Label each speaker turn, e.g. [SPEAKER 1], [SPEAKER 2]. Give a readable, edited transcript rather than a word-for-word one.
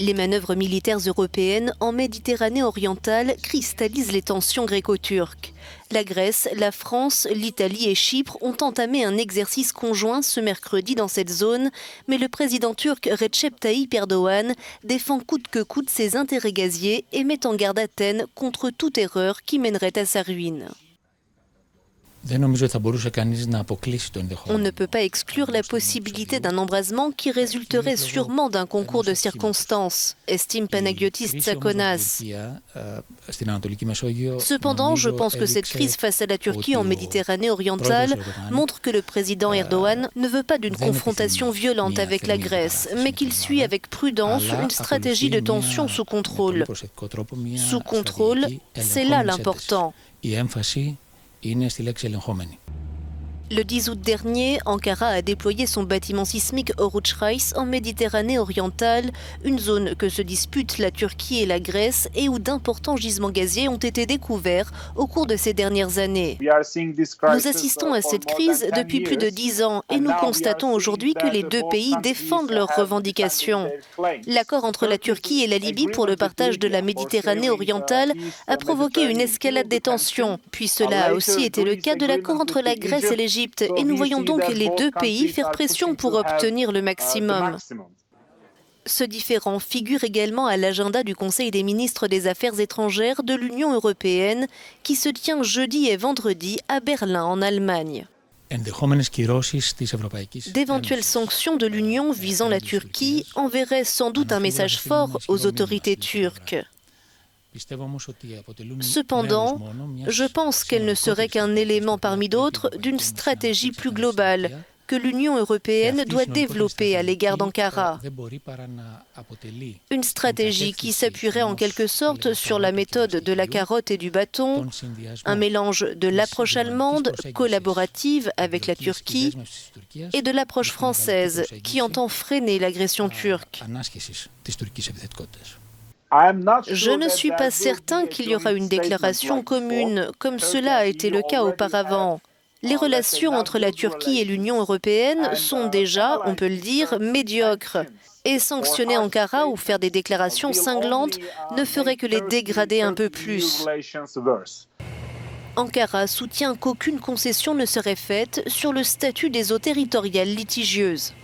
[SPEAKER 1] Les manœuvres militaires européennes en Méditerranée orientale cristallisent les tensions gréco-turques. La Grèce, la France, l'Italie et Chypre ont entamé un exercice conjoint ce mercredi dans cette zone, mais le président turc Recep Tayyip Erdogan défend coûte que coûte ses intérêts gaziers et met en garde Athènes contre toute erreur qui mènerait à sa ruine. On ne peut pas exclure la possibilité d'un embrasement qui résulterait sûrement d'un concours de circonstances, estime Panagiotis Tsakonas. Cependant, je pense que cette crise face à la Turquie en Méditerranée orientale montre que le président Erdogan ne veut pas d'une confrontation violente avec la Grèce, mais qu'il suit avec prudence une stratégie de tension sous contrôle. Sous contrôle, c'est là l'important. Le 10 août dernier, Ankara a déployé son bâtiment sismique Oruç Reis en Méditerranée orientale, une zone que se disputent la Turquie et la Grèce et où d'importants gisements gaziers ont été découverts au cours de ces dernières années. Nous assistons à cette crise depuis plus de 10 ans et nous constatons aujourd'hui que les deux pays défendent leurs revendications. L'accord entre la Turquie et la Libye pour le partage de la Méditerranée orientale a provoqué une escalade des tensions, puis cela a aussi été le cas de l'accord entre la Grèce et l'Égypte. Et nous voyons donc les deux pays faire pression pour obtenir le maximum. Ce différend figure également à l'agenda du Conseil des ministres des Affaires étrangères de l'Union européenne qui se tient jeudi et vendredi à Berlin en Allemagne. D'éventuelles sanctions de l'Union visant la Turquie enverraient sans doute un message fort aux autorités turques. Cependant, je pense qu'elle ne serait qu'un élément parmi d'autres d'une stratégie plus globale que l'Union européenne doit développer à l'égard d'Ankara. Une stratégie qui s'appuierait en quelque sorte sur la méthode de la carotte et du bâton, un mélange de l'approche allemande, collaborative avec la Turquie, et de l'approche française, qui entend freiner l'agression turque. Je ne suis pas certain qu'il y aura une déclaration commune, comme cela a été le cas auparavant. Les relations entre la Turquie et l'Union européenne sont déjà, on peut le dire, médiocres. Et sanctionner Ankara ou faire des déclarations cinglantes ne ferait que les dégrader un peu plus. Ankara soutient qu'aucune concession ne serait faite sur le statut des eaux territoriales litigieuses.